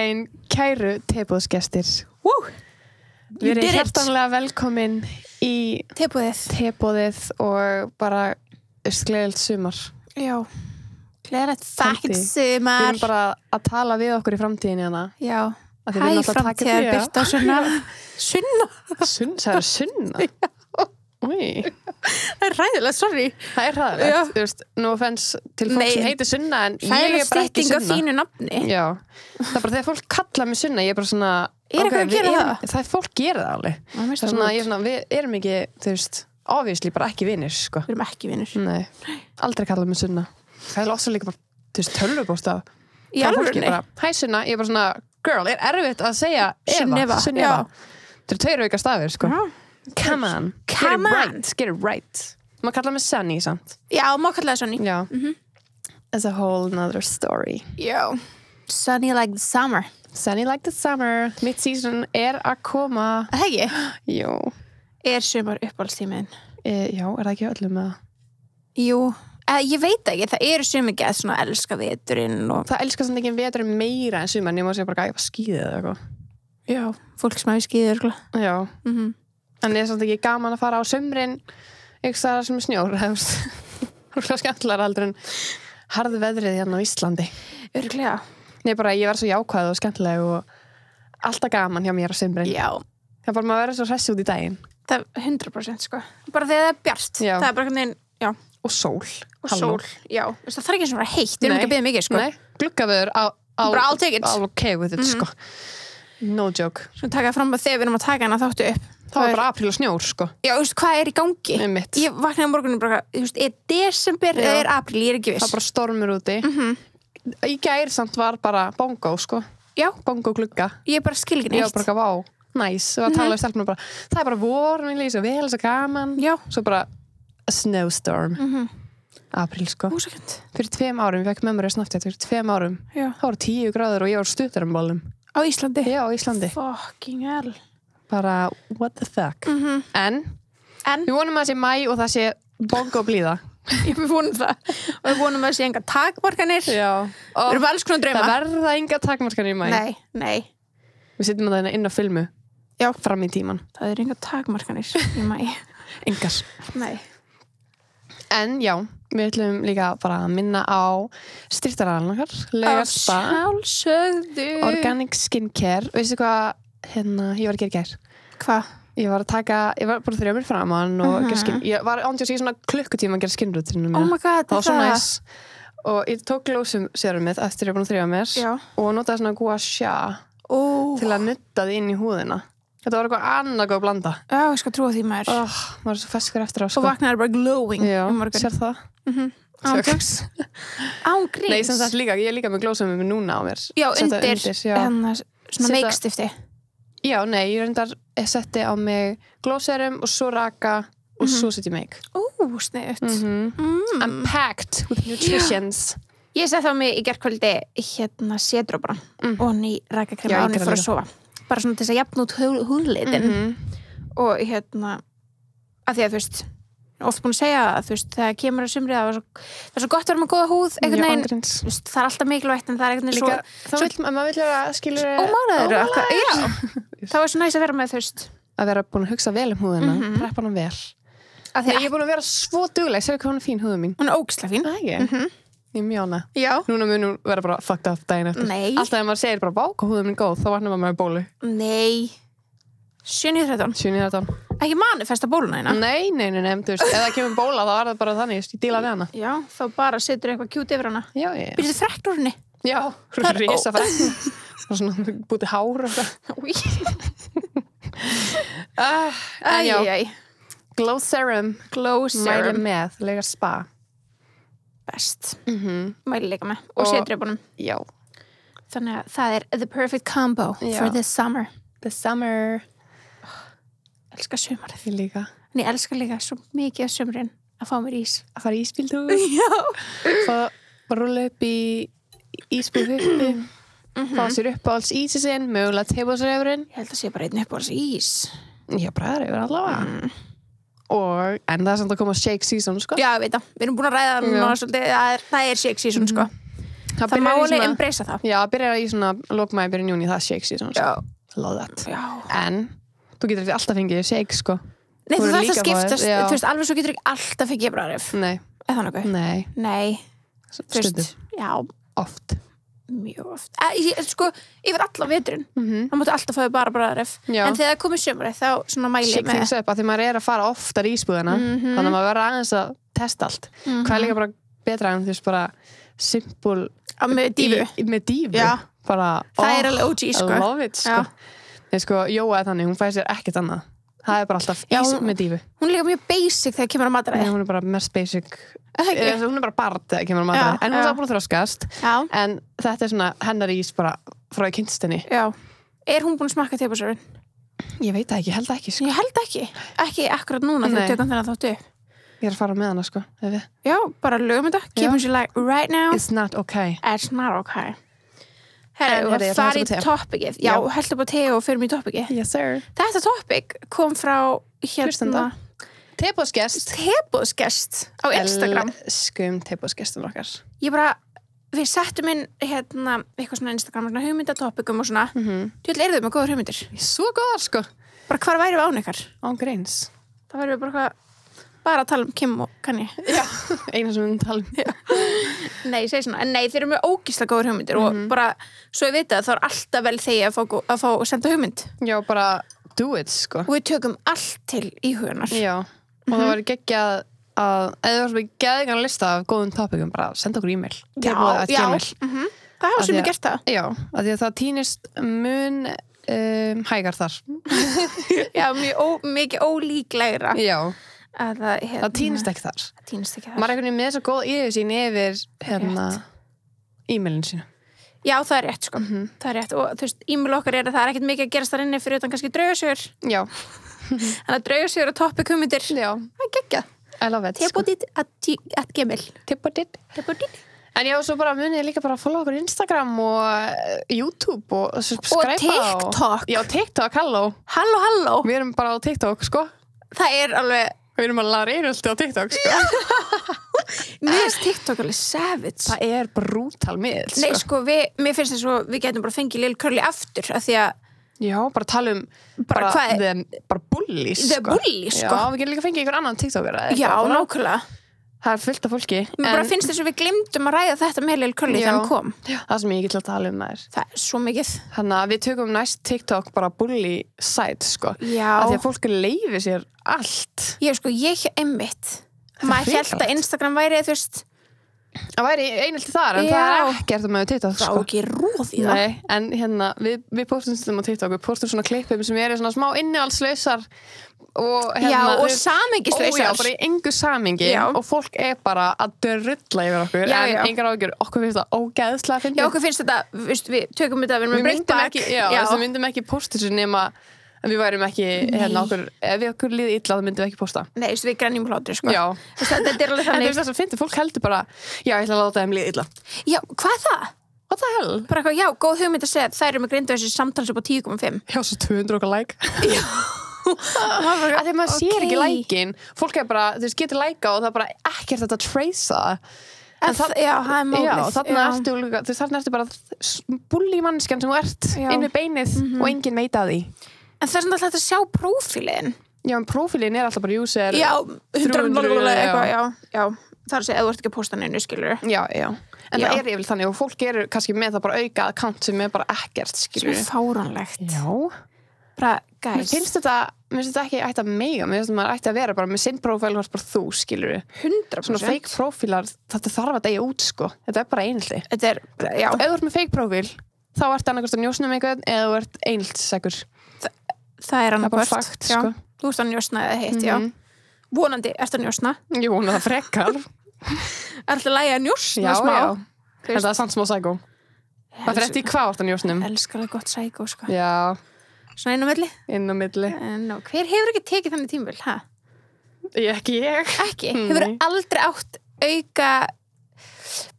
daginn, kæru teboðsgestir. Við erum hjartanlega velkomin í teboðið og bara gleðilegt sumar. Já, gleðilegt fucking sumar. Við erum bara að tala við okkur í framtíðinni hana. Já, hæ framtíðar Birta Sunna. Það er Sunna? Úi. Það er ræðilegt, sorry. Það er ræðilegt, þú veist, no offense til fólk sem heitir Sunna, en ég er bara ekki Sunna. Það er stytting á þínu nafni. Já, það er bara þegar fólk kalla mig Sunna, ég er bara svona... Eitthvað að gera það? Það er fólk gera það alveg. Það er svona, ég er svona, við erum ekki, þú veist, obviously bara ekki vinir, sko. Við erum ekki vinir. Nei, aldrei kalla mig Sunna. Það er ofsa líka bara, þú veist, tölvupóstaf. Í alvörunni? Hæ Sunna, ég er bara svona, girl, er erfitt að segja Eva, Sunneva. Það eru 2 auka stafir, sko. Come on, get it right. Má kalla mig Sunny, sant? Já, má kalla það Sunny. Já. That's a whole nother story. Já. Sunny like the summer. Sunny like the summer. Mitt season er að koma. Það ekki? Jú. Er sumar uppáhaldstíminn? Já, er það ekki öllum með það? Jú. Ég veit ekki, það eru sumir gett svona elska veturinn og... Það elskar samt ekki veturinn meira en sumar, ég má segja bara gæfa skíðið eða eitthvað. Já, fólk sem hafi skíðið, Já. En það er samt ekki gaman að fara á sumrin eitthvað sem er snjór. Það er skemmtilega aldrei en harðu veðrið hérna á Íslandi. Örugglega. Nei, bara ég verð svo jákvæð og skemmtileg og alltaf gaman hjá mér á sumrin. Já. Það er bara maður verður svo hress út í daginn. Það er 100% sko. Bara þegar það er bjart. Já. Það er bara hvernig, já. Og sól. Og sól, já. Það þarf ekki eins og vera heitt. Við erum ekki að biðja mikið, sko. Nei, gluggaveður bara I'll take it. I'll okay with it, sko. No joke. Svo taka fram að þegar við erum að taka hana þáttu upp. Það var bara apríl og snjór, sko. Já, þú veist, hvað er í gangi? Einmitt. Ég vaknaði á morgunum bara, þú veist, er desember eða er apríl, ég er ekki viss. Það bara stormur úti. Í gær samt var bara bongo, sko. Já. Bongo glugga. Ég bara skil ekki neitt. Ég var bara, vá, næs. Og að tala við stelpunum bara, það er bara vor, mér líður svo vel, svo gaman. Já. Svo bara, a snowstorm. Apríl, sko. Ósakent. Fyrir 2 árum, ég fekk memory Snapchat fyrir 2 árum. Já. Það voru 10 gráður og ég var stuttarambólum. Á Íslandi? Já, á Íslandi. Fucking hell. Bara, what the fuck. En? Við vonum að það sé mæ og það sé bongo blíða. Já, við vonum það. Og við vonum að það sé enga takmarkanir. Já. Við erum alls konar drauma. Það verða enga takmarkanir í mæ. Nei. Við sittum að það inn á filmu. Já. Fram í tíman. Það er enga takmarkanir í mæ. Engar. Nei. En já, við ætlum líka bara að minna á styrktaraðan okkar. Laugarspa. Sjálfsögðu. Organic skincare. Veistu hvað, ég var að gera í gær. Hvað? Ég var bara þrjá mér framan og gera skinn. Ég var ándjós í svona klukkutíma að gera skinnrútinu mér. Oh my god, það var svo næs. Og ég tók glósum serumið eftir ég búin að þrjá mér. Já. Og notaði svona gua sha til að nutta því inn í húðina. Þetta var eitthvað annað góð blanda. Já, ég skal trúa því maður. Maður er svo feskur eftir á, sko. Og vaknaði bara glowing. Já, sér það. Ángríns. Nei, sem sagt líka, ég er líka með glósumum núna á mér. Já, undir svona meikstifti. Já, nei, ég reyndar setti á mig glóserum og svo raka og svo setti meik. Sniðut. I'm packed with nutritions. Ég setti á mig í gerkvöldi sédróbran og ný rakakrema áni fyrir að sofa. Bara svona til þess að jafna út húðlitin. Og að því að þú veist, oft búin að segja að þú veist, þegar kemur að sumri það er svo gott að vera með góða húð einhvern veginn, það er alltaf mikilvægt en það er einhvern veginn svo... Maður vil vera, skilur... Ómálaður, já. Það var svo næst að vera með, þú veist... Að vera búin að hugsa vel húðina, preppa hana vel. Ég er búin að vera svo dugleg, segðu hvað hún er fín húðum mín. Hún er ógeðslega fín. Ég er mjög ána. Já. Núna mun hún vera bara fucked up daginn eftir. Nei. Alltaf þegar maður segir bara, vá, hvað húðum mín góð, þá vaknar maður með bólu. Nei. 7-13. 7-13. Ekki manifesta bóluna hérna? Nei, þú veist, ef það kemur bóla þá er það bara þannig, ég díla við hana. Já, þá bara setur eitthvað kjút yfir hana. Já. Byrjuðu frekkt úr henni? Já, risa frekkt. Og svona bútið hár og það. Glow serum. Mæli með, lega spa. Best. Mæli líka með. Og sétröpunum. Já. Þannig að það er the perfect combo for this summer. The summer. Elskar sumarið. Ég líka. En ég elskar líka svo mikið af sumrin að fá mér ís. Að fara í ísbíltúr. Já. Fá rúlla upp í ísbílhuppi. Fá sér uppáhalds ísi sinn, mögulega tebóðsrefurinn. Ég held að sé bara einn uppáhalds ís. Já, bræðarefur allavega. En það er samt að koma shake season, sko. Já, ég veit það. Við erum búin að ræða núna svolítið. Það er shake season, sko. Það má alveg embracea það. Já, byrjar í svona lókmæði, byrjar í júni, það shake season. Já. Love that. Já. En, þú getur ekki alltaf fengið shake, sko. Nei, þú þarfst að skiptast, þú veist, alveg svo getur ekki alltaf fengið bragðrif. Nei. Er það nokkuð? Nei. Stundum. Já. Oft. Mjög oft. Sko, yfir alla veturinn. Það mátti alltaf fáið bara bragðrif. En þegar það komið sömurið, þá svona mæli shake með... Shake things up, að því maður að fara oftar í ísbúðina, þannig að maður verður aðeins að testa allt. Hvað líka bara betra en þú veist bara simpul... Með dífu. Já. Bara... Það alveg OG, sko. I love it, sko. Þegar sko, Jóa þannig, hún fæði sér ekkert annað. Það bara alltaf ís með dífu. Hún líka mjög basic þegar kemur á mataræði. Hún bara mest basic. Hún bara barð þegar kemur á mataræði. En hún er búin að þroskast. En þetta svona hennar ís bara frá í kynstinni. Já. Hún búin að smakka tepasörun? Ég veit það ekki, ég held ekki, sko. Ég held ekki. Ekki akkurat núna þegar tökum þennan þáttu. Ég að fara með hana, sko. Já, bara lögum þetta. Keep it like right now. It's not okay. It's not okay. Herri, það í topicið. Já, heldur bara te og fyrir mig í topicið. Yes, sir. Þetta topic kom frá hérna... Teboðsgest á Instagram. Elskum teboðsgestum okkar. Við settum inn hérna eitthvað svona Instagram, svona hugmyndatopicum og svona. Tjóðlega eru þau með góðar hugmyndir. Svo góðar, sko. Bara hvar væri við án ykkar? Án greins. Það væri við bara að tala um Kim og Kanye. Já, eina sem við tala um. Nei, ég segi svona, en nei, þeir eru með ógeðslega góðar hugmyndir og bara, svo ég veit að það alltaf vel þegi að fá að senda hugmynd. Já, bara do it, sko. Og við tökum allt til íhugunar. Já, og það var geggjað að, eða það var svona geðigan lista af góðum topicum, bara senda okkur e-mail. Já. Það hafa sem við gert það. Já, af því að það týnist mun hægar þar. Já, mikið ólíklegra. Já. Það týnist ekki þar. Maður einhvern veginn með þess að góð yfirsýn yfir e-mailin sína. Já, það er rétt, sko. Það er rétt. Og þú veist, e-mail okkar að það er ekkert mikið að gerast þar inni fyrir utan kannski draugasögur. Já. Þannig að draugasögur og topic hugmyndir. Já. Það er geggjað. I love it. Tebodit@gmail. Tebodit. En já, svo bara munið líka bara að follow okkur Instagram og YouTube og subscribe. Og TikTok. Já, TikTok, halló. Halló. Við erum bara á TikTok, sko. Það er alveg... Við erum að laga reynulti á TikTok, sko. Mér finnst TikTok alveg savage. Það er brútal miðl, sko. Nei, sko, mér finnst þess að við getum bara fengið Lil Curly aftur, af því að... Já, bara tala um... Bara bullies, sko. The bullies, sko. Já, við getum líka fengið einhver annan TikToker. Já, nákvæmlega. Það fullt af fólki. Mér bara finnst þess að við glemdum að ræða þetta með Lil Curly þegar hann kom. Já, það sem ég ekki til að tala um þær. Það er svo mikið. Þannig að við tökum næst TikTok bara bully site, sko. Já. Af því að fólk leyfi sér allt. Ég einmitt. Maður hélt að Instagram væri, þú veist... Það væri einhelti þar, en það er ekkert með TikTok, sko. Það er ekki róð í það. Nei, en hérna, við postum stundum á TikTok, við postum svona klippum sem eru svona smá innihaldslausar og hérna... Já, og samingislausar. Já, bara í engu samingi og fólk er bara að drulla yfir okkur, en engar ágjör, okkur finnst það ógeðslega að finna. Já, okkur finnst þetta, við tökum þetta, við erum breytt bak. Já, við myndum ekki posta þessu nema við værum ekki, hérna ef við okkur líði illa, þá myndum við ekki posta. Nei, við grænjum hlátri, sko. Já. Þetta er alveg þannig. En þess að finnir, fólk heldur bara, já, ég ætla að láta þeim líði illa. Já, hvað er það? What the hell? Bara eitthvað, já, góð hugmynd að segja að þær eru með grindu þessi samtals upp á 10,5. Já, svo 200 okkar like. Já. Að því maður sér ekki like-in. Fólk er bara, þú veist, getur like-a og það er bara ekkert þetta tracea. Já, það er málið. Já, þarna ertu bara bully mannskjan sem þú ert inn við beinið og enginn veit að því. En það er svona alltaf að sjá prófílin. Já, en prófílin er alltaf bara user. Já, 100 eitthvað, já. Það er að segja, ef þú ert ekki að posta neinu, skilur. Já. En það er yfirlega þannig og fólk eru kannski með það bara auka account sem er bara ekkert, skilur. Svo fáránlegt. Já. Bara, guys. Mér finnst þetta ekki ætti að mega. Mér finnst þetta maður ætti að vera bara með sinn prófíl og bara þú, skilur. 100%. Svona fake prófílar, þetta þarf að deyja út, sko. Þetta er bara einhelti. Þetta er, já. Ef þú ert með fake prófíl, þá ertu annarkvæmst að njósna um einhvern eða þú ert einheltissegur. Það er annarkvæmst. Það er bara fakt, sko. Þú ert að njósna eða hitt, já. Vonandi, ert að njósna. Ég vona það frekar. Ertu að lægja að njósna smá? Já. Þetta er samt smá sækó. Það fyrir eftir í hvað ert að njósna um. Elskar það gott sækó, sko. Já. Svona inn á milli? Inn á milli. Hver hefur ekki tekið þannig tímabil, ha? Ekki ég. Ekki? Hefur aldrei átt auka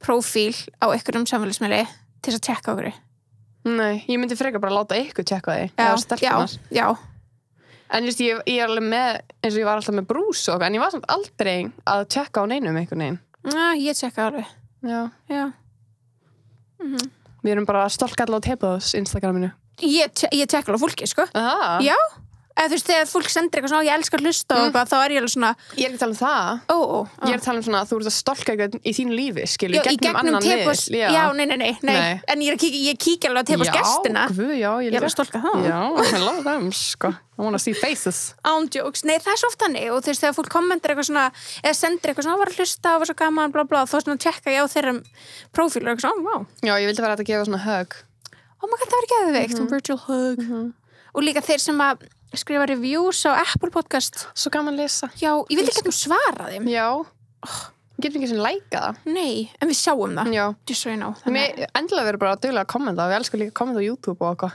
prófíl á einhverjum samfélagsmiðli til að tjekka okkur? Nei, ég myndi frekar bara láta ykkur tjekka því. Já. En just, ég er alveg með, eins og ég var alltaf með brús og en ég var samt aldrei að tjekka á neinum einhvern veginn. Ég tjekka alveg. Já. Við erum bara stolk allar á Tepos Instagraminu. Ég tekla á fólki, sko. Aha. Já. Eða þú veist, þegar fólk sendir eitthvað svona, ég elskar að hlusta og eitthvað, þá er ég alveg svona... Ég er ekki að tala um það. Ég er að tala um svona að þú ert að stolka eitthvað í þínu lífi, skilur, gegnum annan Tepos, miðil. Já, nei. En ég kíkja alveg á Tepos gestina. Já, ég er að stolka það. Já, I love them, sko. I wanna see faces. Jokes. Nei, það er svo oft þannig og þú veist, þegar fólk kommentar eitthvað svona, eða sendir eitthvað svona, var að hlusta og var svo gaman, bla bla, þá svona tjekka ég á þeirra prófíl og eitthvað svona, wow. Já, ég vildi vera að gefa svona hug. Oh my god, það var geðveikt, virtual hug. Og líka þeir sem að skrifa reviews á Apple Podcast. Svo gaman að lesa. Já, ég vil ekki svara þeim. Já. Getum ekki sem læka það. Nei, en við sjáum það. Já. Just so you know. Endilega verður bara duglega að kommenta. Við elskum líka að kommenta á YouTube og eitthvað.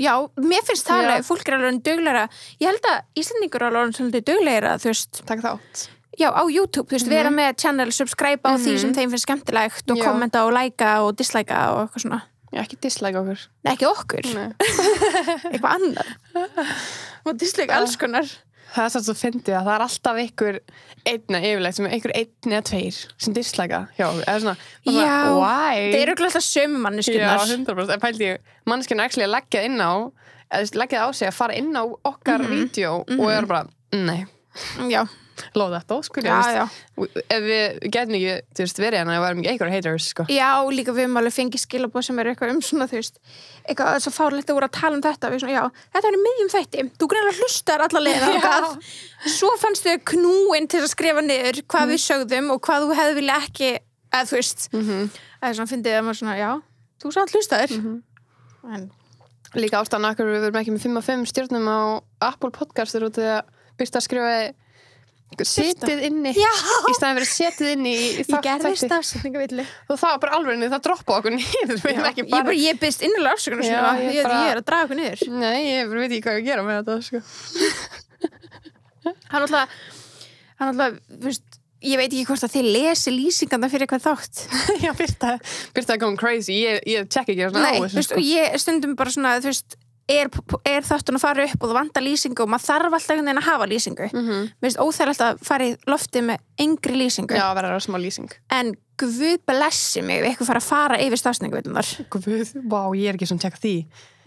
Já, mér finnst það alveg, fólk er alveg duglegra. Ég held að Íslendingur er alveg svolítið duglegra, þú veist. Takk þátt. Já, á YouTube, þú veist, vera með channel, subscribe á því sem þeim finnst skemmtilegt og kommenta og læka og dislika og eitthvað svona. Já, ekki dislike okkur. Nei, ekki okkur. Eitthvað annar. Og dislike alls konar. Það er svo fyndið að það er alltaf ykkur einna yfirleitt sem er ykkur einn eða tveir sem dislika hjá okkur. Eða svona, why? Það eru alltaf sömu manneskjurnar. Já, 100%. En pældi ég, manneskjurnar actually leggja á sig að fara inn á okkar vídeo og er bara, nei. Já. Lóð þetta, sko. Já. Ef við getum ekki, þú veist, verið hérna, við varum ekki einhverja haters, sko. Já, líka við höfum alveg fengið skilabóð sem eru eitthvað svona, þú veist, eitthvað svo fárlegt að voru að tala um þetta. Við svona, já, þetta er í miðjum þætti. Þú greinlega hlustar alla leiða. Svo fannst þau knúin til að skrifa niður hvað við sögðum og hvað þú hefði vilja ekki, eða þú veist. Það er svona, fyndið að maður svona, já, þú samt hlustaðir. En líka ástæðan okkur við verum ekki með 5 af 5 stjörnum á Apple Podcastur út af að byrsta að skrifa setið inni í staðan fyrir setið inni í ég gerði stafsetningavillu og það var bara alveg það droppa okkur niður ég byrst innilega afsökunar ég er að draga okkur niður nei, ég veit ekki hvað ég gera með þetta sko. hann alltaf ég veit ekki hvort að þið lesi lýsingarna fyrir eitthvað þátt já, byrta að going crazy ég tjekk ekki nei, og ég stundum bara svona þú veist er þáttun að fara upp og það vantar lýsingu og maður þarf alltaf einhvern veginn að hafa lýsingu mér finnst óþægilegt að fara í loftið með engri lýsingu já, verður það smá lýsing en Guð blessi mig ef eitthvað fara yfir stafsningavillunar Guð, vá, ég er ekki svona tjekka því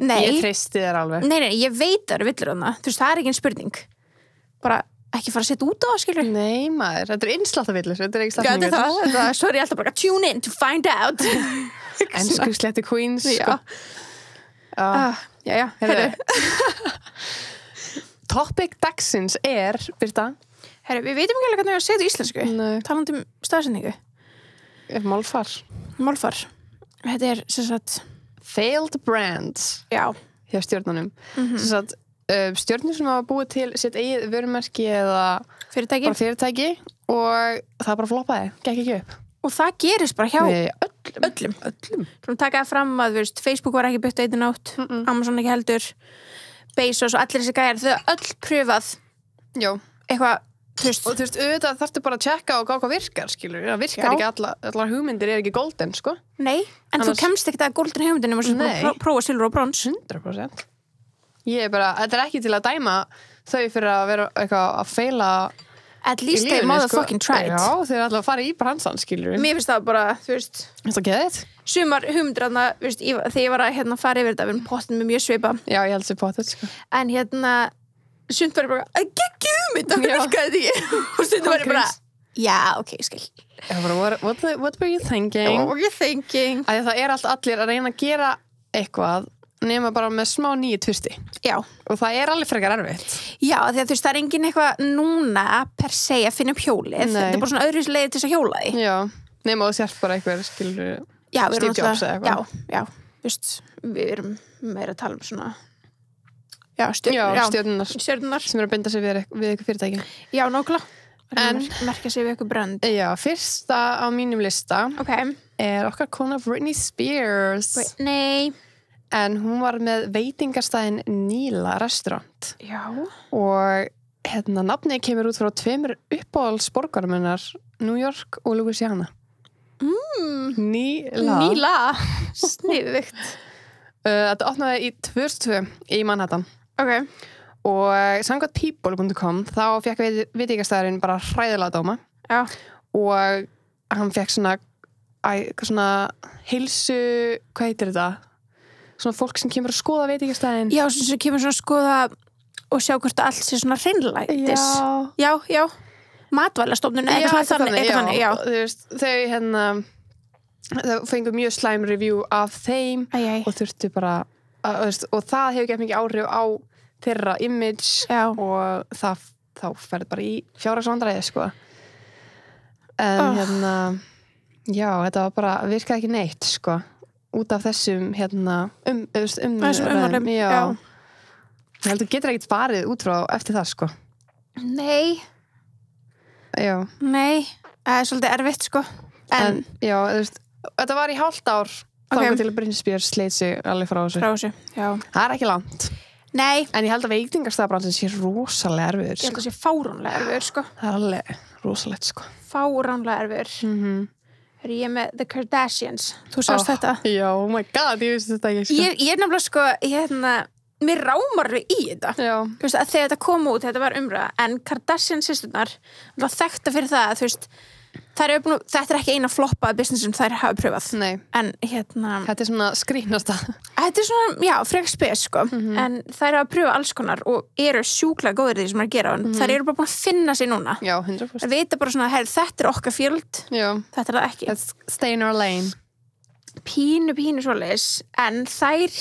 nei, ég treysti þér alveg nei, ég veit það eru villur hana þú veist, það er ekki en spurning bara ekki fara að setja út á það, skilur nei, maður, þetta er innsláttarvillur þetta er ekki stafsningavillu svo er ég alltaf bara tune in to find out ensku slettu queens sko. Já, topic dagsins er Birta við veitum ekki alveg hvernig við að segja íslensku talandi um stafsendingu málfar þetta er sem sagt failed brands hjá stjörnunum sem sagt stjörnur sem hafa búið til sitt eigið vörumerki eða fyrirtæki og það bara floppaði, gekk ekki upp og það gerist bara hjá öllum. Svona taka það fram að veist, Facebook var ekki byggt á einni nátt Amazon ekki heldur Bezos og allir þessi gæjar þau öll pröfað eitthvað og þú veist, auðvitað þarftu bara að tjekka og hvað virkar, skilur það virkar ekki, allar hugmyndir er ekki golden, sko nei, en þú kemst ekki að golden hugmyndin nema prófa silfur og brons 100% ég er bara, þetta er ekki til að dæma þau fyrir að vera eitthvað að feila at least they motherfucking tried já, þeir er alltaf að fara í bransan, skilur mér finnst það bara, þú veist þetta er geðið sumar hugmyndir þarna, þú veist, þegar ég var að fara yfir þetta við erum pottin með mjög svipa já, ég held sér pottin, sko en sumt var ég bara, að geggi hugmynd og virkaði því og stundum var ég bara, já, ok, skil what were you thinking að það er alltaf allir að reyna að gera eitthvað nema bara með smá nýju tvisti já og það er alveg frekar erfitt já, því að þú veist, það er engin eitthvað núna per se að finna upp hjólið þetta er bara svona öðruvísi leið til þess að hjóla því já, nema þú sért bara eitthvað skilur Steve Jobs eða eitthvað já, þú veist, við erum meira að tala um svona stjörnunar sem eru að binda sig við eitthvað fyrirtæki já, nákvæmlega en merka sig við eitthvað brand já, fyrsta á mínum lista er okkar kona Britney Spears en hún var með veitingastæðin Nila restaurant já og nafnið kemur út frá 2 uppáhaldsborgarum hennar New York og Louisiana Nila sniðugt þetta opnaði í 2002 í Manhattan og samkvæmt people.com þá fekk veitingastæðurinn bara hræðilega dóma já og hann fekk svona svona heilsu, hvað heitir þetta? Svona fólk sem kemur að skoða veitingastæðin. Já, sem kemur svona að skoða og sjá hvort allt sé svona hreinlætis. Já. Matvælastofnun eitthvað þannig, já. Þú veist, þau fengu mjög slæm review af þeim og þurftu bara og það hefur gett mikið áhrif á þeirra image og þá ferði bara í fjárhagsvandræði sko. En já, þetta var bara virkaði ekki neitt sko út af þessum umræðum. Já. Ég held að þú getur ekkert farið út frá eftir það sko. Nei, það er svolítið erfitt sko. En já, þú veist, þetta var í hálft ár þangað til að Britney Spears sleit sig alveg frá þessu. Já. Það er ekki langt. Nei. En ég held að veitingastæðabransin sé rosalega erfiður sko. Ég held að sé fáránlega erfiður sko. Það er alveg rosalegt sko. Fáránlega erfiður. Er ég með The Kardashians? Þú sást þetta? Já, oh my god, ég vissi þetta ekki sko. Ég er nefnilega sko, mér rámar við í þetta. Já. Þú veist, að þegar þetta kom út, þetta var umræða, en Kardashian systurnar var þekkta fyrir það að, þú veist, þetta er ekki eina floppaða business sem þær hafa pröfað. Nei. En þetta er svona skrýnasta. Þetta er svona, já, frekar spes, sko. En þær hafa pröfað alls konar og eru sjúklega góðir í því sem þær gera. Þær eru bara búin að finna sig núna. Já, 100%. Það vita bara svona, þetta er okkar field. Já. Þetta er það ekki. Let's stay in our lane. Pínu svoleiðis. En þær,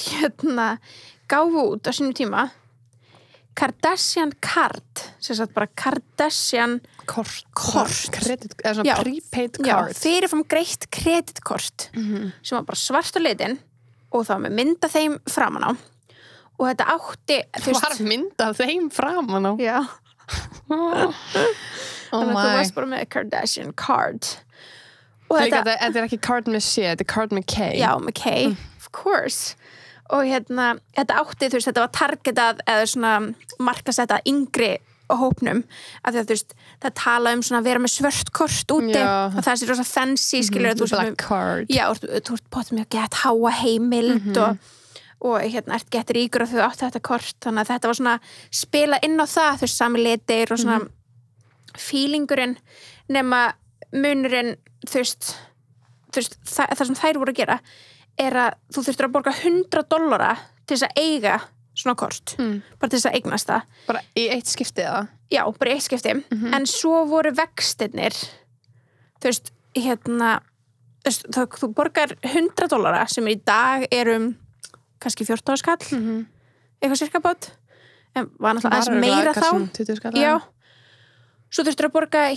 gáfu út á sínum tíma Kardashian Card sem sagt bara Kardashian kort eða svona prepaid card fyrirfram greitt kreditkort sem var bara svart á litin og það var með mynd af þeim framan á og þetta átti var mynd af þeim framan á? Já þannig að þú varst bara með Kardashian Card og þetta er ekki card með C, þetta er card með K. Já, með K, of course og þetta átti, þú veist, þetta var targetað eða svona markasettað yngri hópnum, af því að þú veist það tala um svona að vera með svört kort úti og það sé rosa fancy, skilur þú black card. Já, þú ert potið með að geta háa heimild og ert gett ríkur og þú átti þetta kort, þannig að þetta var svona spila inn á það, þú veist, sami litir og svona feelingurinn nema munurinn, þú veist það sem þær voru að gera er að þú þurftir að borga $100 til þess að eiga svona kort bara til þess að eignast það bara í eitt skipti eða? Já, bara í eitt skipti en svo voru vextirnir þú veist, þú borgar $100 sem í dag kannski 14 skall eitthvað cirka bát en var náttúrulega aðeins meira þá 20 skall já, svo þurftir að borga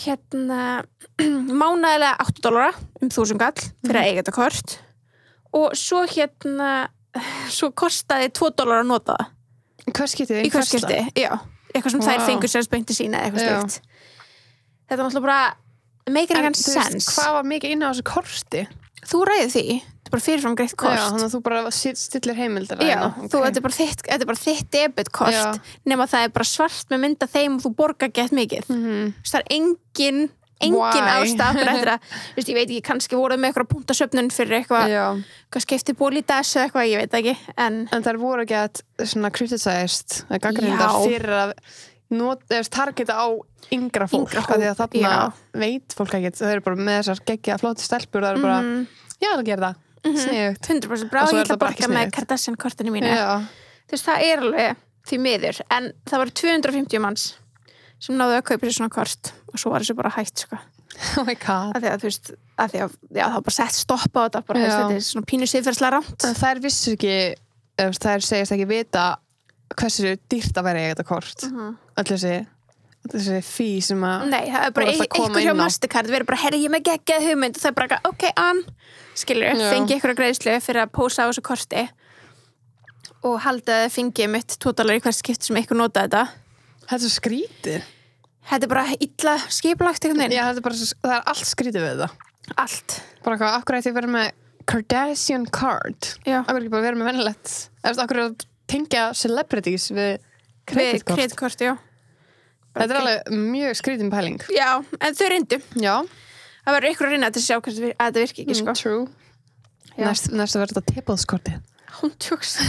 mánaðilega $8 1000 skall fyrir að eiga þetta kort og svo svo kostaði $2 að nota það. Í hvað skipti? Í hvað skipti, já. Eitthvað sem þær fengur sér speinti sína eða eitthvað slíkt. Þetta var náttúrulega bara make an sense. Hvað var mikið inn á þessu korti? Þú ræði því. Þetta er bara fyrirfram greitt kort. Já, þannig að þú bara stillir heimildar. Já, þetta er bara þitt debitkort nema það er bara svart með mynda þeim og þú borgar gett mikið. Það er engin ástaf fyrir þetta, ég veit ekki, kannski voruð með eitthvað punktasöfnun fyrir eitthvað skipti bólítas eða eitthvað, ég veit ekki en þær voru ekki að svona criticized, gagnrýndar fyrir að targeta á yngra fólk, því að þarna veit fólk ekki, þau eru bara með þessar geggja flóti stelpur, það eru bara, já það gerir það sniðugt, 100% brá, ég ætla að borga með Kardashian kortinu mínu þú veist, það er alveg því miður, en það var 250 manns sem náðu að kaupa sér svona kort og svo var þessu bara hætt sko. Oh my god. Af því að þú veist, það var bara sett stopp á þetta bara, þetta er svona pínu siðferðslega rámt. Þær vissu ekki, þær segist ekki vita hversu dýrt að vera í þetta kort. Öll þessi fí sem að nei, það er bara eitthvað hjá Mastercard verið bara, herri, ég með geggjað hugmynd og það er bara, ok, skilur, fengi eitthvað greiðslu fyrir að pósa á þessu korti og halda að fengi mitt $2 í hvert skipti sem eitthvað nota þetta. Þetta er svo skrítið. Þetta er bara illa skipulagt einhvern veginn. Já, það er allt skrítið við það. Allt. Bara hvað, akkur ætti að vera með Kardashian Card. Já. Akkur ekki bara vera með venilegt. Akkur að tengja celebrities við kreditkort. Við kreditkort, já. Þetta er alveg mjög skrítin pæling. Já, en þau reyndu. Já. Það verður ykkur að reyna til að sjá að þetta virki ekki, sko. True. Næst að verður þetta tepalskortið. Hún tjóks.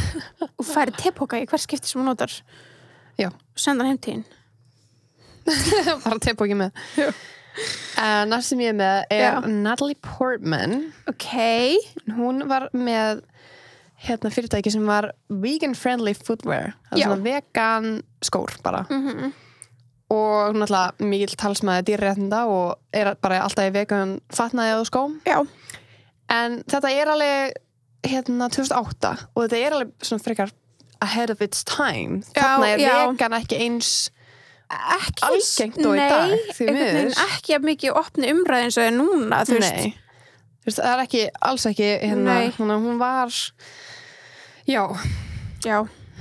Og færi tepoka í hver skipti sem hún notar. Já. Senda hann heim til hinn. bara tebóki með næst sem ég er með Natalie Portman hún var með fyrirtæki sem var vegan friendly footwear svona vegan skór bara og hún náttúrulega mikill talsmaður dýraréttinda og bara alltaf í vegan fatnaði og skóm en þetta alveg 2008 og þetta alveg svona frekar ahead of its time þarna vegan ekki eins algengt og í dag því miður ekki mikið opni umræði eins og það núna þú veist það ekki alls ekki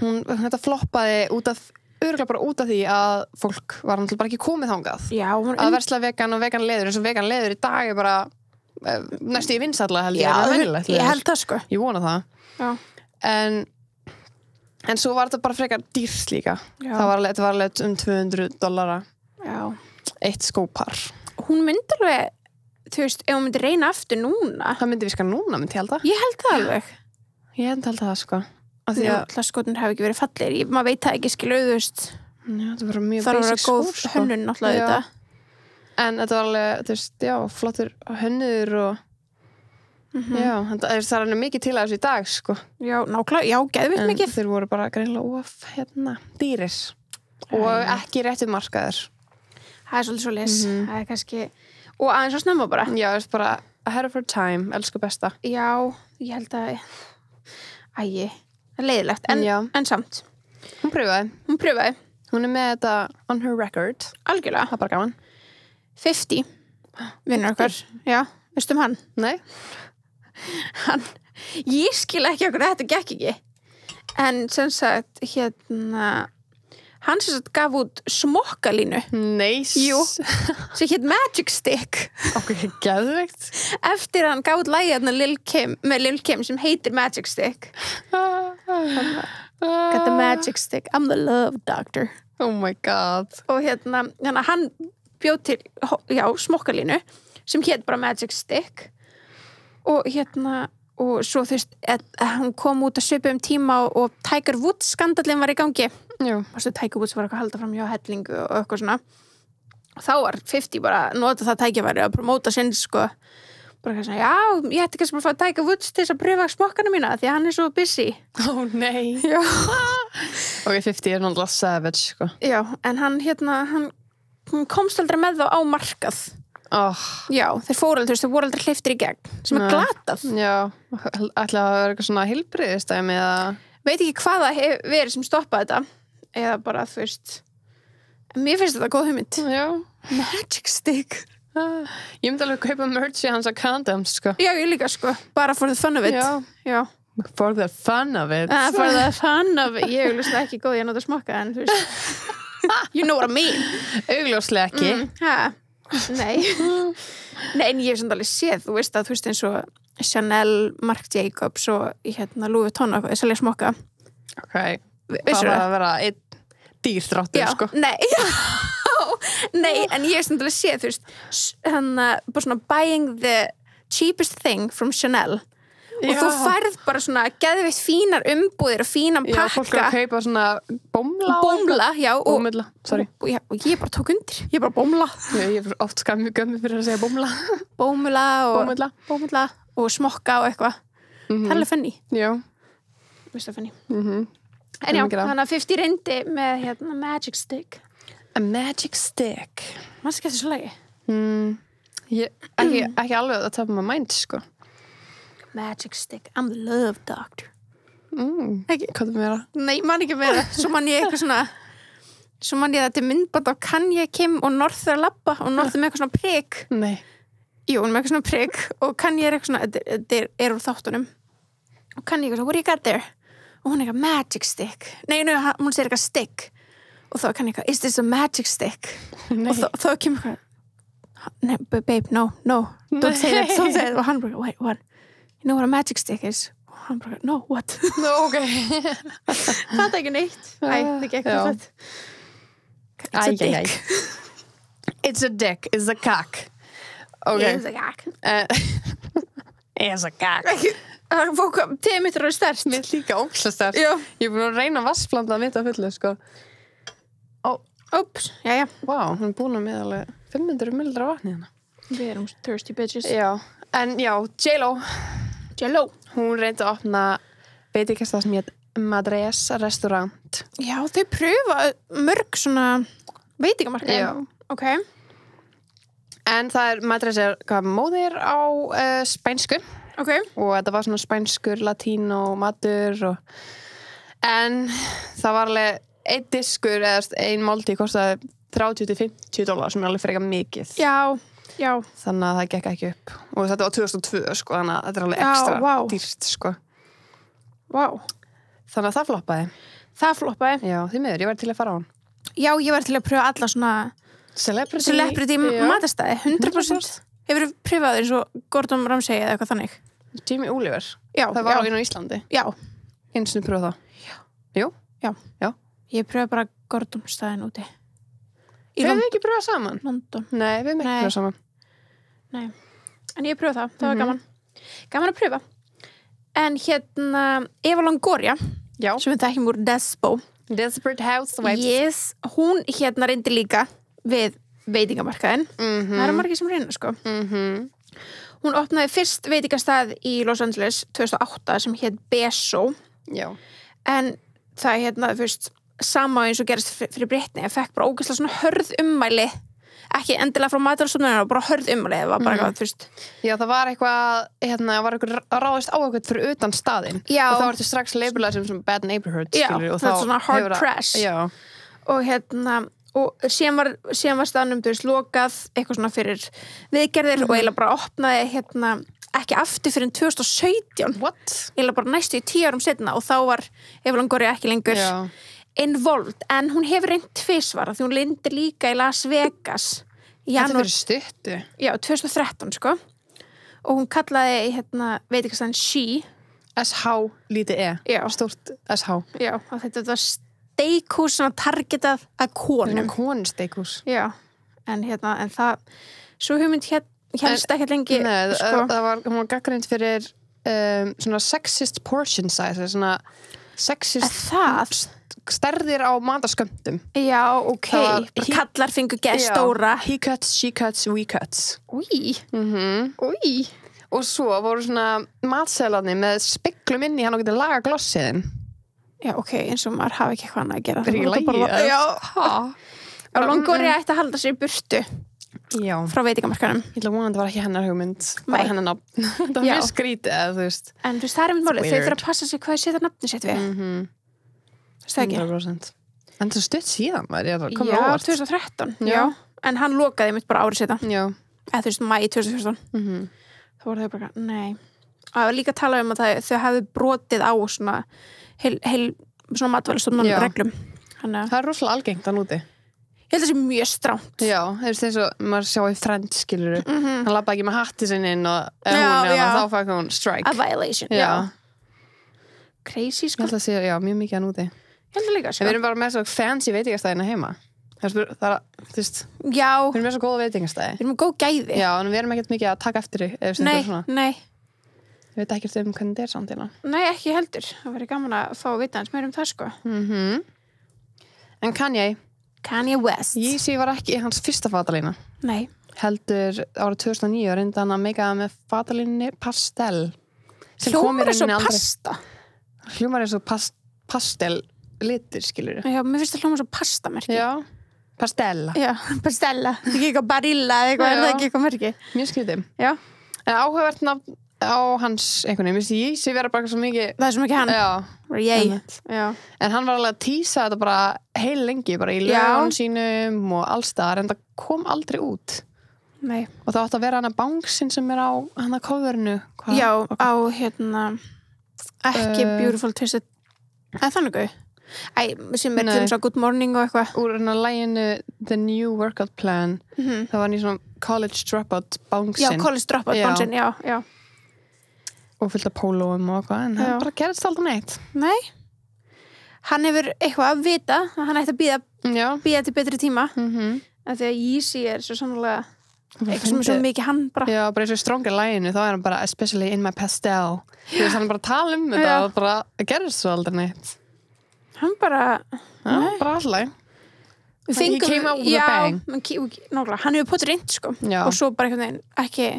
hún var þetta floppaði örugglega bara út af því að fólk var náttúrulega bara ekki komið þangað að versla vegan og vegan leður eins og vegan leður í dag bara næstu í vinsalla held ég held það sko ég vona það en svo var þetta bara frekar dýrt líka þetta var alveg $200 eitt skópar hún myndi alveg þú veist, ef hún myndi reyna aftur núna það myndi viska núna, myndi ég halda ég held það alveg ég held það sko því að skotin hafi ekki verið fallir maður veit það ekki skilu þú veist það var mjög það var góð hönnun náttúrulega þetta en þetta var alveg, þú veist, flottur hönnur og það er alveg mikið til að þessu í dag sko nákvæmlega, geðvitt mikið þeir voru bara greinlega dýris og ekki réttu markaðir það er svolítið svo les það er kannski, og aðeins svo snemma bara það er bara ahead of her time, elsku besta ég held að það er leiðilegt, en samt hún pröfaði hún er með þetta on her record algjörlega, það er bara gaman 50 vinnur okkar, veistum hann? Nei ég skil ekki okkur þetta gekk ekki en sem sagt hann sem sagt gaf út smokkalínu jú sem hét Magic Stick geðveikt eftir hann gaf út lagið með Lil' Kim sem heitir Magic Stick got the Magic Stick I'm the love doctor oh my god og hann bjóð til smokkalínu sem hét bara Magic Stick og og svo þú veist hann kom út að svipa tíma og Tiger Woods skandallinn var í gangi Tiger Woods var eitthvað að halda fram hjá hellingu og eitthvað svona og þá var 50 bara nota það tækifæri að promóta sinn sko bara eitthvað svona, ég ætti kannski bara að fá Tiger Woods til þess að pröfa smokkana mína því að hann er svo busy nei ok, 50 er náttúrulega savage sko en hann komst aldrei með þá á markað þeir fóru aldrei, þeir voru aldrei hleyptir í gegn sem er glatað ætla að vera eitthvað svona heilbrigðistæmi eða veit ekki hvað það hefur verið sem stoppaði þetta eða bara þú veist mér finnst þetta góð hugmynd Magic Stick ég myndi alveg kaupa merch í hans að condoms sko ég líka sko, bara for the fun of it for the fun of it for the fun of it, ég er ekki góð ég að nota smokka en þú veist you know what I mean augljóslega ekki nei en ég hef samt alveg séð þú veist eins og Chanel, Marc Jacobs og Louis Vuitton og selja smokka það var að vera einn dýrþráttur sko nei, en ég hef samt alveg séð þú veist bara svona buying the cheapest thing from Chanel og þú færð bara svona geðveitt fínar umbúðir og fínan pakka fólk að kaupa svona bomla og ég bara tók undir ég bara bomla ég er oft skammi gömmi fyrir að segja bomla og smokka og eitthvað það er alveg funny veist það funny en þannig að 50 reyndi með Magic Stick a Magic Stick maður skemmt þessu lagi ekki alveg að tapa með mind sko Magic Stick, I'm the love doctor hvað er meira? Nei, man ekki meira svo man ég eitthvað svona svo man ég þetta myndband á Kanye, Kim og North er að labba og North er með eitthvað svona prik jú, hún er með eitthvað svona prik og Kanye er eitthvað svona þetta er úr þáttunum og Kanye eitthvað svona, what do you got there? Og hún er eitthvað Magic Stick nei, hún segir eitthvað stick og þá er Kanye eitthvað, is this a magic stick? og þá kemur eitthvað babe, no don't say that og hann bara, wait, what? You know what a magic stick is? Og hann bara, no, what? No, ok. Það er ekki neitt. Það gekk það. It's a dick. It's a dick. It's a cock. Okay. It's a cock. It's a cock. Það fók tegum mitt er stærst. Mitt líka óksla stærst. Ég er búin að reyna vassblanda mitt að fullu, sko. Úps, jæja. Vá, hún er búin að með alveg 500 millilitra vatni hérna. Við erum thirsty bitches. Já, en já, J.Lo. Hún reyndi að opna veitingastað sem hétt Madres restaurant. Já, þau pröfa mörg svona veitingamarkaði. Já. Ok. En Madres móðir á spænsku. Ok. Og þetta var svona spænskur, latínó, matur en það var alveg einn diskur eða ein máltíð kostaði $30-50 sem alveg frekar mikið. Já. Þannig að það gekk ekki upp. Og þetta var 2002 sko, þannig að þetta er alveg ekstra dýrt sko. Vá. Þannig að það floppaði. Já, því miður, ég var til að fara á hann. Já, ég var til að pröfa alla svona celebrity matastæði, 100%. Hefur þú pröfað eins og Gordon Ramsay eða eitthvað þannig? Jamie Oliver. Já. Það var á inn á Íslandi. Já. Einu sinni pröfað það. Jú. Já. Ég pröfaði bara Gordon staðinn úti. Hefur við ekki pröfað saman? London. Nei, við hefum ekki pröfað saman. Nei. En ég pröfaði það. Það var gaman. Gaman að pröfa. En Eva Longoria, sem við þekkjum úr Desperate Housewives. Yes, hún reyndi líka við veitingamarkaðin. Það eru margir sem reyna, sko. Hún opnaði fyrst veitingastað í Los Angeles 2008 sem hét Beso. Já. En það fyrst sama eins og gerist fyrir Britney. Ég fekk bara ógeðslega svona hörð ummæli. Ekki endilega frá matvælastofnuninni, bara hörð ummæli. Það var bara eitthvað fyrst. Já, það var eitthvað, var eitthvað ráðist á eitthvað fyrir utan staðinn. Já. Og þá var þetta strax labelað sem bad neighborhood, skilur. Já, það er svona hard press. Já. Og síðan var staðnum lokað eitthvað svona fyrir viðgerðir og eiginlega bara opnaði ekki aftur fyrir 2017. What? Eiginlega bara næstu í 10 árum setna og þá var Eva Longoria ekki lengur involved, en hún hefur reynt tvisvar því hún lindi líka í Las Vegas í janúar. Þetta fyrir stuttu? Já, 2013 sko. Og hún kallaði veitingastæðin She. SH lítið E. Já. Stórt SH. Já, og þetta var steikhús sem var targetað að konum. Konusteikhús. Já, en það svo hugmynd helst ekki lengi. Nei, sko. Hún var gagnrýnd fyrir svona sexist portion size, svona sexist stærðir á mataskömmtum. Já, ok. Kallar fengu stóra. He cuts, she cuts, we cuts. Új. Új. Og svo voru svona matseðlarnir með speglum inn í hann og getið laga glossiðin. Já, ok, eins og maður hafi ekki eitthvað annað að gera. Það er ekki lægi. Já. Og Longoria ætti að halda sér í burtu. Já. Frá veitingamarkanum. Ég ætla að vona að það var ekki hennar hugmynd. Bara hennar nafn. Það var mjög skrítið, þú veist. En þú veist, það er einmitt málið. Þau þurfa að passa sig hvað setja nafni sitt við. Þú veist það ekki? 100%. En það stutt síðan, maður. Já, 2013. Já. En hann lokaði mitt bara árið setna. Já. Eða þú veist, mæ 2014. Þá voru þau bara, nei. Og það var líka að tala um að þau hefðu brotið á svona heil svona matvælastofnun reglum. Það er rosalega algengt að núti. Ég held að það sé mjög stránt. Já, það er eins og maður sjá í Friends, skilur hann labba ekki með hatti sinni inn og þá fæk hún strike. A violation, já. Crazy, sko. Ég held að sé, mjög mikið að núti. Ég held að líka, sko. Við erum bara með svo fancy veitingastæðina heima. Það er, þú veist, já. Við erum með svo góða veitingastæði. Við erum með góð gæði. Já, en við erum ekkert mikið að taka eftir því. Nei. Ég veit ekkert hvernig þetta er samt hérna. Nei, ekki heldur. Það væri gaman að fá að vita eins meira það, sko. En Kanye West. Yeezy var ekki hans fyrsta fatalína. Nei. Heldur árið 2009 reyndi hann að meika það með fatalínni Pastel. Hljómar er svo pasta. Hljómar er svo pastel litur, skilur. Já, mér finnst það hljómar svo pastamerki. Já, Pastella. Já, Pastella. Það er ekki eitthvað Barilla eða eitthvað, er það ekki eitthvað merki? Mjög skrítið. Já. En áhugavert nafn á hans einhvern veginn, vissi Yeezy vera bara svo mikið. Það er svo mikið hann. Já. En hann var alveg að tísa þetta bara heil lengi, bara í lögun sínum og allstaðar, en það kom aldrei út. Nei. Og það átti að vera hana bánsinn sem er á hana coverinu. Já, á ekki Beautiful Twisted. Þannig gau. Sem er til svo Good Morning og eitthvað. Úr hana læginu The New Workout Plan. Það var hann í svona College Dropout bánsinn. Já, College Dropout bánsinn, já. Og fyllt af pólóum og eitthvað, en það bara gerðist aldrei neitt. Nei. Hann hefur eitthvað að vita að hann ætti að bíða til betri tíma. Af því að Yeezy er svo sannlega eitthvað sem er svo mikið hann bara. Já, bara eins og strongar læginu, þá er hann bara especially in my pastel. Þú veist, hann bara tala þetta og bara gerðist svo aldrei neitt. Hann bara bara alltaf. Við fengum, he came out with a bang. Nákvæmlega, hann hefur potið reynd sko Já. og svo bara einhvern veginn ekki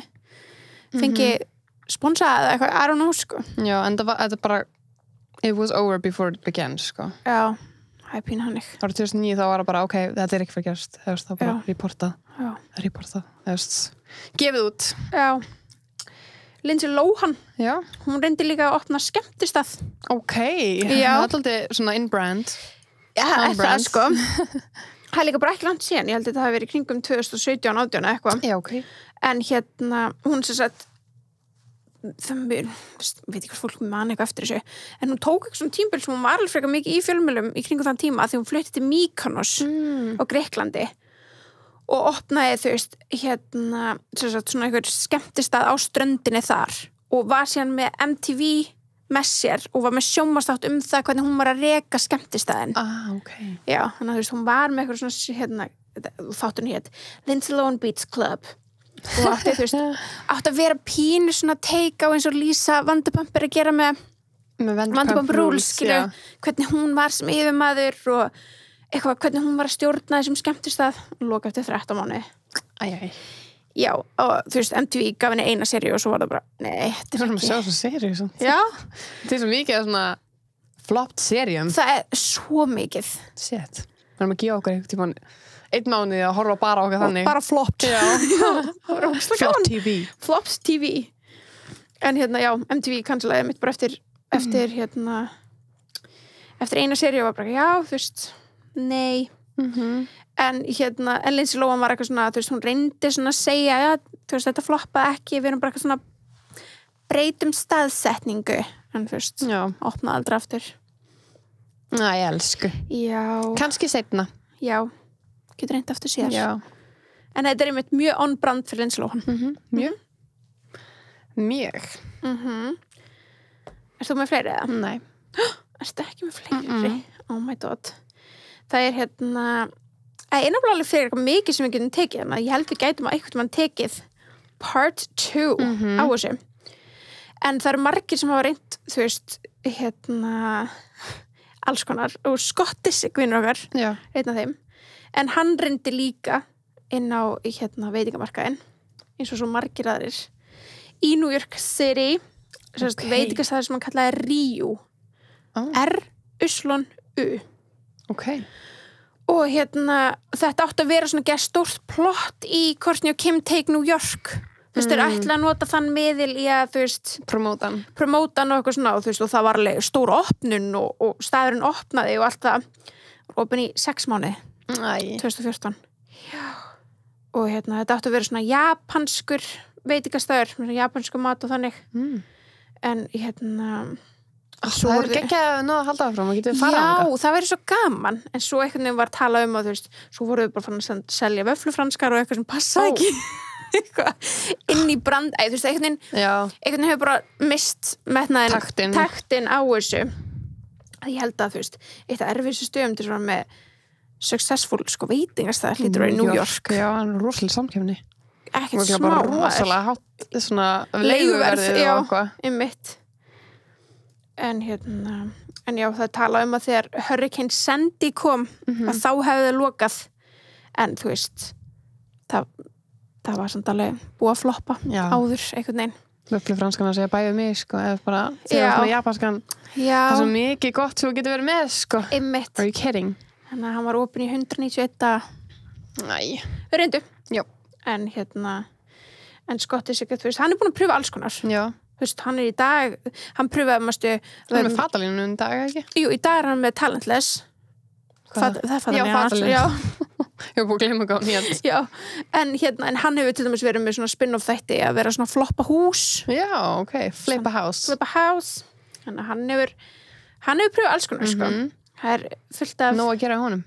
fengi sponsað eða eitthvað, I don't know sko. Já, en þetta bara it was over before it began sko. Já, það pínu hannig. Árið 2009 þá var það bara, ok, þetta ekki fyrir gerst þá bara reportað gefið út. Já. Lindsay Lohan. Já. Hún reyndi líka að opna skemmtistað. Ok, það er alltaf svona in-brand. Já, það sko. Það er líka bara ekki langt síðan, ég held að þetta hafi verið kringum 2017-18 eitthvað. Já, ok. En hún sem sagt veit ekki hvað fólk man eitthvað eftir þessu, en hún tók eitthvað svona tímabil sem hún var alveg frekar mikið í fjölmiðlum í kringum þann tíma því hún flutti til Mykonos á Greiklandi og opnaði sem sagt svona eitthvað skemmtistað á ströndinni þar og var síðan með MTV með sér og var með sjónvarpsþátt það hvernig hún var að reka skemmtistæðin. Ok. Já, þannig að hún var með eitthvað svona þátturinn hét Lindsay Lohan Beach Club og átti að vera pínu svona take á eins og Lisa Vanderpump er að gera með Vanderpump Rules, hvernig hún var sem yfirmaður og eitthvað hvernig hún var að stjórna þessum skemmtistað og loka eftir 13 mánuði. Já, og MTV gaf henni eina seríu og svo var það bara, nei, þetta er ekki. Sjá svo seríu samt. Já. Þetta er svo mikið svona flopt seríum. Það er svo mikið. Shit. Við erum að gefa okkur einhvern tímann 1 mánuði að horfa bara okkar þannig. Bara flopt. Já. Flop TV. Flops TV. En já, MTV cancelaði mitt bara eftir eina seríu og var bara, já, nei. En Lindsay Lohan var eitthvað svona, hún reyndi svona að segja, þetta floppaði ekki, við erum bara eitthvað svona breytum staðsetningu, en opnaði aldrei aftur. Ég elsku. Já. Kannski seinna. Já, getur reyndi aftur síðar. Já. En þetta er einmitt mjög on brand fyrir Lindsay Lohan. Mjög. Mjög. Erst þú með fleiri eða? Nei. Erstu ekki með fleiri? Oh my god. Það er einaflega alveg fyrir eitthvað mikið sem við getum tekið, þannig að ég held við gætum að einhvern mann tekið part 2 á þessu. En það eru margir sem hafa reynt, alls konar, og Scott Disick vinnur okkar, einn af þeim. En hann reyndi líka inn á veitingamarkaðinn, eins og svo margir aðrir. Í New York City, veitingastæður sem hann kallaði Ryu. R-U. Ok. Og þetta átti að vera svona stórt plott í Kourtney og Kim Take New York. Þeir ætla að nota þann miðil í að, promótan og eitthvað svona, og það var alveg stór opnun og staðurinn opnaði og allt það. Opin í 6 mánuði. 2014. Já. Og þetta átti að vera svona japanskur veitingastæður, japanskur mat og þannig. En það er ekki að náða að halda áfram og getur fara Já, það verið svo gaman en svo einhvern veginn var talað að svo voruð bara fann að selja vöfflufranskar og eitthvað sem passaði ekki inn í brand einhvern veginn hefur bara mist metnaðin taktin á þessu ég held að eitt af erfiðstu stöðum til svona með successful veitingastæð hlýtur í New York Já, hann er rosalega samkefni ekkert smá rosalega hátt svona leiguverðið og eitthvað einmitt En já, það tala að þegar Hurricane Sandy kom að þá hefði það lokað en það var samt alveg búið að floppa áður einhvern veginn Vöfflufranskan að segja bæði mig eða bara þegar svona japanskan það er svo mikið gott sem þú getur verið með Einmitt. Are you kidding? Þannig að hann var opinn í 191 Nei Reyndu Já En Scott Disick, hann er búin að pröfa alls konar Já hann er í dag, hann pröfaði hann er með fatalínu í dag, ekki? Jú, í dag er hann með Talentless það er fatalínu ég var búin að glemma hvað hann hélt en hann hefur til dæmis verið með svona spin-off þætti að vera svona floppa hús já, ok, flip a house þannig að hann hefur pröfað alls konar það er fullt af nóg að gera á honum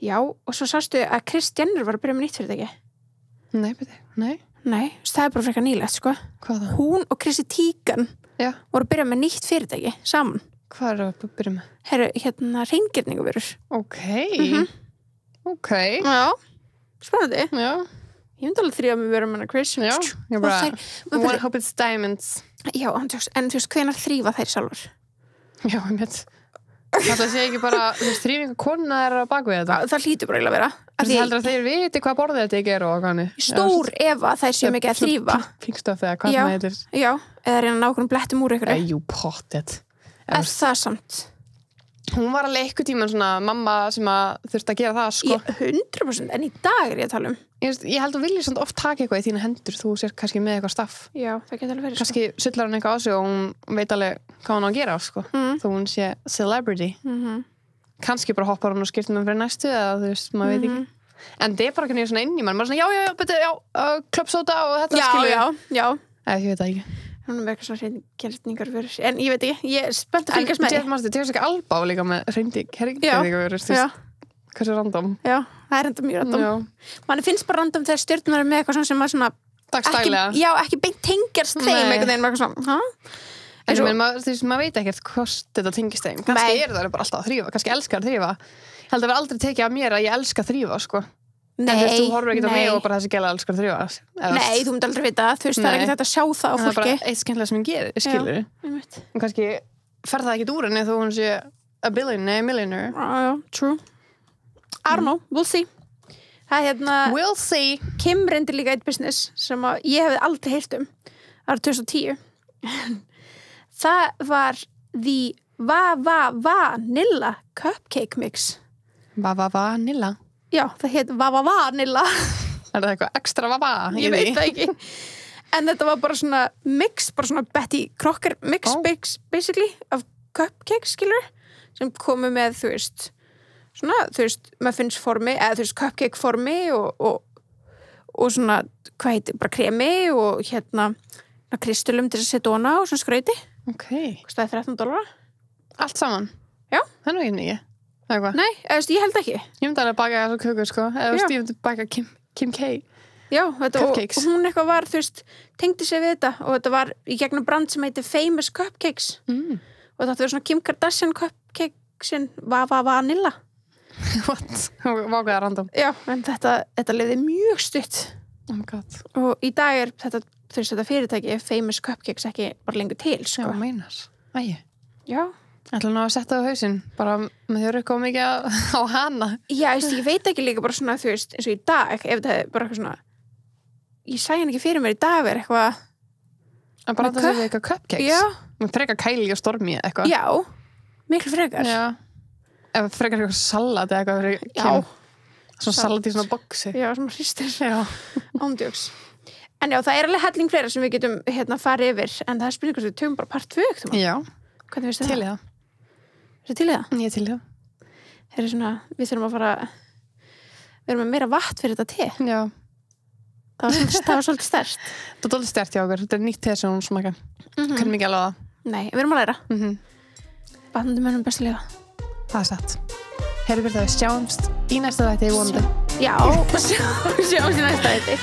já, og svo sástu að Kris Jenner var að byrja með nýtt fyrirtæki Nei, það er bara frekar nýlegt, Hvað það? Hún og Chrissy Teigen voru að byrja með nýtt fyrirtæki saman. Hvað er að byrja með? Hreingerningarvörur. Ok. Ok. Já, spennandi. Já. Ég myndi alveg þrjá með vera með hana Chris. Já, ég bara, one hope it's diamonds. Já, en hvenær þrýfa þær sjálfur? Já, ég veit. Það sé ekki bara, þú veist, þrífingakonuna er á bakvið þetta. Það hlýtur bara að vera. Þú heldur að þeir viti hvað borðið þetta ekki er og hvað hann. Stór ef að þær séu mikið að þrífa. Pingstöf eða hvað það heitir. Já, eða reyna nákvæmum blettum úr ykkur. Jú, pottet. Er það samt? Hún var alveg eitthvað tíma svona mamma sem að þurfti að gera það, sko. 100%, en í dag er ég að tala um. Ég held að vilja svona oft taka eitthvað í þína hendur, þú sér kannski með eitthvað staff. Já, það getur alveg verið, kannski sullar hún eitthvað á sig og hún veit alveg hvað hún á að gera, sko. Þú hún sé celebrity. Kannski bara hoppar hún og skiptir með fyrir næstu eða þú veist, maður veit ekki. En það er bara ekki svona inn í mann, maður svona, klöpsóta og þetta skilur. Já. Ég veit það ekki. Hún er eitthvað svona hreyndingar fyrir, en ég veit ekki, ég er spennt að fylgjast með því. En það er ekki Alba líka með hreyndingar hversu random. Já, það er enda mjög random. Manni finnst bara random þegar stjörnunar er með eitthvað sem að svona dagstælega. Ekki beint tengjast þeim einhvern veginn, eitthvað svona, En maður veit ekkert hvort þetta tengist þeim. Kannski það bara alltaf að þrífa, kannski elskar að þrífa. Ég held að vera aldrei tekið af mér að ég elska að þrífa, sko. Nei, þú horfur ekki á mig og bara þessi gæla elskar að þrífa. Nei, þú myndi aldrei vita, þú veist, það er ekki þetta að sjá það á fólki. Það er bara eitt skemmtilega sem ég gerir, skilur. En kannski fer það ekki úr henni þó hún sé a millionaire. Já, true. I don't know, we'll see. Það er We'll see. Kim reyndi líka eitt business sem að ég hefði aldrei heyrt um. Það var 2010. Það var the Vanilla Cupcake Mix. Vanilla? Já, það heit Vanilla. Er það eitthvað ekstra vava? Ég veit það ekki. En þetta var bara svona mix, bara svona Betty Crocker mix, basically, af cupcakes, skilur, sem komu með, þú veist, svona, þú veist, muffins formi, eða þú veist, cupcake formi og svona, hvað heitir, bara kremi og kristulum til að setja hana og svona skrauti. Kostaði $13. Allt saman? Já. Það er nú ekki nýja. Nei, ég held ekki. Ég myndi alveg baka þessu kökur, sko. Eða ég myndi baka Kim K. Já, þetta, og hún eitthvað var, þú veist, tengdi sig við þetta og þetta var í gegnum brand sem heitir Famous Cupcakes. Og þetta var svona Kim Kardashian Cupcakesin Vanilla. What? Vákaði random. Já, en þetta liði mjög stutt. Oh my god. Og í dag er þetta, þú veist, þetta fyrirtæki Famous Cupcakes ekki bara lengur til, sko. Já, meinar. Æi. Já. Ætla nú að setja það á hausinn, bara með því að rukka mikið á hana. Já, ég veit ekki líka bara svona, þú veist, eins og í dag, ef þetta er bara eitthvað svona, ég sæ hann ekki fyrir mér í dag verið eitthvað. En bara það séu eitthvað cupcakes? Já. Með frekar Kylie og Stormi eitthvað? Já, miklu frekar. Já. Ef frekar eitthvað salat eða eitthvað fyrir Kim. Svona salat í svona boxi. Já, svona hristir. Já. Ándjóks. En já, það er alveg helling fleira sem við getum farið yfir, en það er spurning hvort við tökum bara part 2. Já. Hvernig veistu það? Til í það. Er það til í það? Ég er til í það. Það er svona, við þurfum að fara, við erum með meira vatn fyrir þetta te. Já. Það var svolítið sterkt. Það var svolítið sterkt hjá okkur. Þetta er nýtt te sem hún smakar. Hvernig mikið alveg það? Nei, við erum að læra. Vatnandi mönnum best að lifa. Það er satt. Heyrðu fyrir það, við sjáumst í næsta þætti í vonandi. Já, sjáumst í næsta þætti.